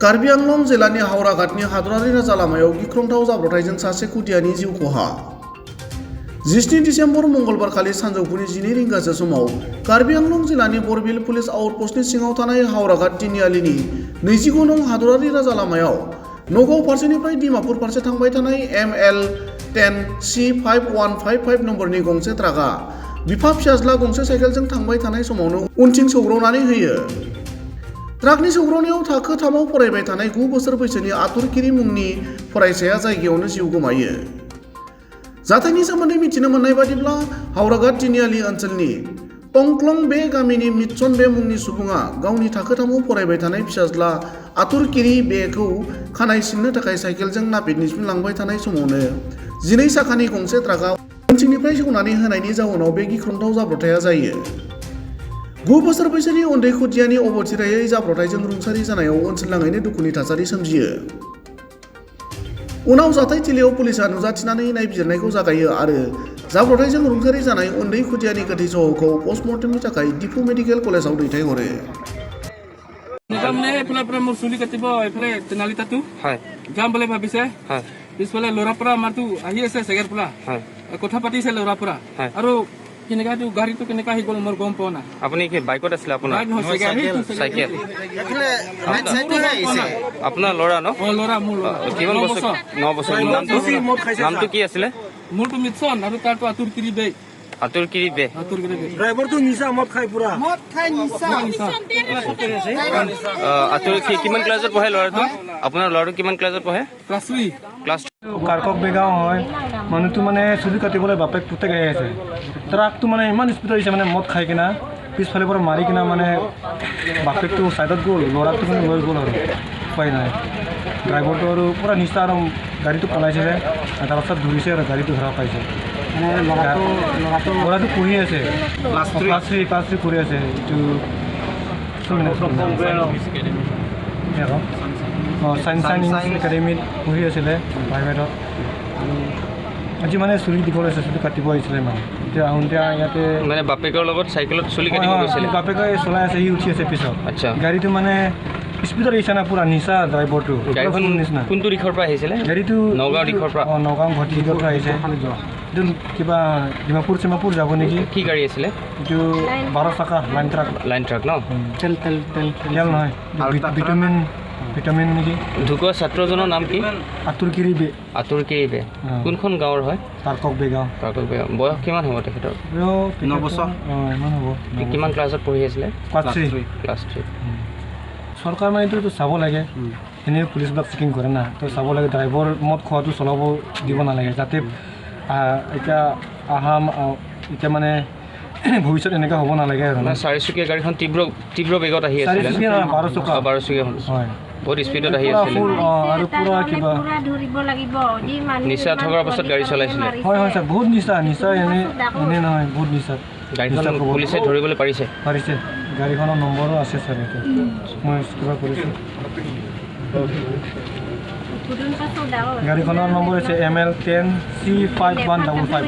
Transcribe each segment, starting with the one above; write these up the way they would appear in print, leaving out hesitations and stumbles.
कार्बि आंलं जिल्लानि हावराघाटनि हादरारि राजा लामायाव गिख्रंथाव जाब्रबथायजों सासे खुदियानि जिउ खहा। 17 दिसेम्बर मंगलबारखालि सानजौफुनि 12 रिंगासो समाव कार्बि आंलं जिल्लानि बरबिल पुलिस आउटपस्टनि सिङाव थानाय हावराघाट तिनिआलिनि 29 नं हादरारि राजा लामायाव नगाव फारसेनिफ्राय डिमापुर फारसे थांबाय थानाय ML10 C5155 नम्बरनि गंसे ट्राकआ बिफा फिसाज्ला गंसे साइकेलजों थांबाय थानाय समावनो उनथिं सौग्रावनानै होयो। ट्राकनि सौग्रावनायाव थाखो 3आव फरायबाय थानाय 9 बोसोर बैसोनि आतुर किरि मुंनि फरायसाया जायगायावनो जिउ गोमायो। जाथायनि सोमोन्दै मिथिनो मोननाय बादिब्ला हावराघाट तिनिआलि ओनसोलनि टंक्लं बे गामिनि मिटसन बे मुंनि सुबुङा गावनि थाखो 3आव फरायबाय थानाय फिसाज्ला आतुर किरि बेखौ खानाय सिननो थाखाय साइकेलजों नापितनिसिम लांबाय थानाय समावनो 12 साखानि गंसे ट्राकआ उनथिंनिफ्राय सौनानै होनायनि जाउनाव बे गिख्रंथाव जाब्रबथाया जायो। 9 बोसोर बैसोनि उन्दै खुदियानि अबथिरायै जाब्रबथायजों रुंसारि जानायाव ओनसोलनाङैनो दुखुनि थासारि सोमजियो। उनाव जाथाय थिलियाव पुलिसा नुजाथिनानै नायबिजिरनायखौ जागायो आरो जाब्रबथायजों रुंसारि जानाय उन्दै खुदियानि गोथै सहखौ पस्टमर्टेमनि थाखाय डिफु मेडिकेल कलेजाव दैथायहरो। কথা পাতিছে ল'ৰা পৰা আৰু কেনেকা তো গাড়ী তো কেনেকা হি গল মোৰ গম পোৱা না। আপুনি কি বাইকত আছিল আপোনাৰ? সাইকেল আপোনাৰ ল'ৰা ন? ল'ৰা মোৰ কিমান বছৰ? 9 বছৰ। নামটো কি আছিলে? মোৰটো মিটছন আৰু তাৰটো আতুৰ কিৰি বে। আতুৰ কিৰি বে। ড্ৰাইভাৰটো নিচা মদ খাই পুৰা। মদ খাই নিচা। আতুৰ কিমান ক্লাছত পঢ়ে ল'ৰাটো? আপোনাৰ ল'ৰাটো কিমান ক্লাছত পঢ়ে? ক্লাছ 3। ক্লাছ কাৰকক বেগাঁও হয়। মানুহটো মানে চুলি কাটিবলৈ বাপেক পুতেক আহি আছে। ট্ৰাকটো মানে ইমান স্পীড আহিছে মানে মদ খাই কিনা পিছফালে পৰা মাৰি কিনা মানে বাপেকটো ছাইডত গ'ল, ল'ৰাটো মানে লৈ গ'ল আৰু উপায় নাই। ড্ৰাইভাৰটো আৰু পূৰা নিচা আৰু গাড়ীটো পলাইছিলে তাৰপাছত ধৰিছে আৰু গাড়ীটো ধৰা পাইছে। ল'ৰাটো পঢ়ি আছে ক্লাছ 3 কৰি আছে। চাইন্স একাডেমীত পঢ়ি আছিলে প্ৰাইভেটত। আজি মানে চুলি দিব লৈছে, চুলি কাটিব আহিছিলে মানে। এতিয়া আহোঁতে ইয়াতে মানে বাপেকৰ লগত চাইকেলত চুলি কাটিব গৈছিলে? বাপেকে চলাই আছে, সি উঠি আছে পিছত। আচ্ছা। গাড়ীটো মানে স্পীডত আহিছে না, পুৰা নিচা ড্ৰাইভাৰটো। গাড়ীখন নিচিনা কোনটো দিশৰ পৰা আহিছিলে? গাড়ীটো নগাঁও দিশৰ পৰা। নগাঁও গুৱাহাটী দিশৰ পৰা আহিছে। এইটো কিবা ডিমাপুৰ যাব নেকি? কি গাড়ী আছিলে? এইটো 12 চাকা লাইন ট্ৰাক। লাইন ট্ৰাক ন? তেল নহয়, ভিটামিন নেকি? ঢুকুৱা ছাত্ৰজনৰ নাম কি? আতুৰ কিৰি বে। আতুৰ কিৰি বে। কোনখন গাঁৱৰ হয়? কাৰকক বেগাঁও। কাৰকক বেগাঁও। বয়স কিমান হ'ব তেখেতৰ? 9 বছৰ। ইমান হ'ব। কিমান ক্লাছত পঢ়ি আছিলে? ক্লাছ 3। চৰকাৰ মানে এইটো চাব লাগে, এনেই পুলিচবিলাক চেকিং কৰে না, তো চাব লাগে ড্ৰাইভাৰ মদ খোৱাটো চলাব দিব নালাগে, যাতে এতিয়া মানে ভৱিষ্যত এনেকুৱা হ'ব নালাগে আৰু। চাৰিচকীয়া গাড়ীখন তীব্ৰ বেগত আহি আছে। 12 চকা। 12 চকীয়া হয়, বহুত স্পীডত আহি আছিলে আৰু পুৰা কিবা নিচা থকাৰ অৱস্থাত গাড়ী চলাইছিলে। হয় ছাৰ, বহুত নিচা এনে নহয়, বহুত নিচা। গাড়ীখন পুলিচে ধৰিবলৈ পাৰিছে? গাড়ীখনৰ নম্বৰো আছে ছাৰ, এইটো মই কিবা কৰিছোঁ। গাড়ীখনৰ নম্বৰ হৈছে ML10 C5155।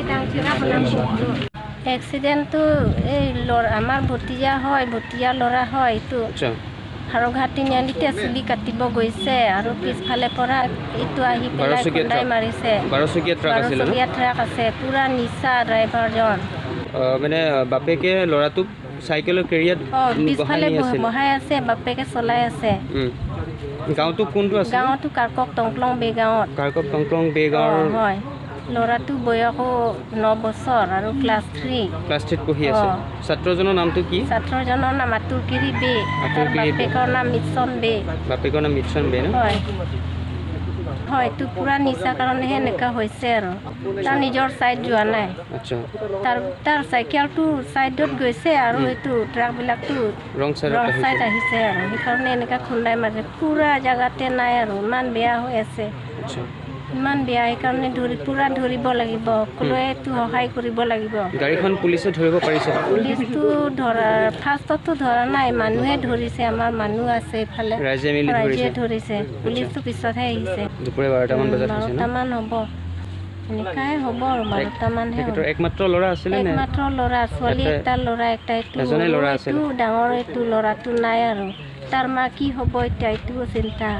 এক্সিডেণ্টটো এই আমাৰ ভতিজা ল'ৰা হয়। এইটো হাৰঘাট তিনিআলিতে চুলি কাটিব গৈছে আৰু পিছফালে পৰা এইটো আহি পেলাই খুন্দাই মাৰিছে। 12 চকীয়া ট্ৰাক আছে, পুৰা নিচা ড্ৰাইভাৰজন। মানে বাপেকে ল'ৰাটোক চাইকেলৰ কেৰিয়াত পিছফালে বহাই আছে, বাপেকে চলাই আছে। গাঁৱটো কোনটো আছে? গাঁৱটো কাৰকক টংক্লং বেগাঁৱত। কাৰকক টংক্লং বেগাঁৱৰ হয়। ল'ৰাটো বয়সো 9 বছৰ আৰু ক্লাছ 3 পঢ়ি আছে। ছাত্ৰজনৰ নামটো কি? ছাত্ৰজনৰ নাম আতুৰ কিৰি বে। বাপেকৰ নাম মিটছন বে। ন? হয়, এইটো পুৰা নিচা কাৰণেহে এনেকুৱা হৈছে আৰু তাৰ নিজৰ ছাইড যোৱা নাই। তাৰ চাইকেলটো ছাইডত গৈছে আৰু এইটো ট্ৰাকবিলাকটো ৰং ছাইড আহিছে আৰু সেইকাৰণে এনেকুৱা খুন্দাই মাৰিছে। পুৰা জেগাতে নাই আৰু ইমান বেয়া হৈ আছে। ইমান বেয়া, সেইকাৰণে পুৰা ধৰিব লাগিব, সকলোৱেতো সহায় কৰিব লাগিব। গাড়ীখন পুলিচে ধৰিব পাৰিছে? পুলিচটো ফাৰ্ষ্টতো ধৰা নাই, মানুহে ধৰিছে। আমাৰ মানুহ আছে এইফালে, ৰাইজে ধৰিছে। পুলিচটো পিছতহে আহিছে। দুপৰীয়া 12টামান বজাত হৈছে ন? 12টামান হ'ব, এনেকাই হ'ব আৰু 12টামানহে হ'ব। একমাত্ৰ ল'ৰা আছিলে নে? একমাত্ৰ ল'ৰা, ছোৱালী একটা, ল'ৰা একটা। এইটো ডাঙৰ, এইটো ল'ৰাটো নাই আৰু তাৰ মা কি হ'ব এতিয়া এইটোও চিন্তা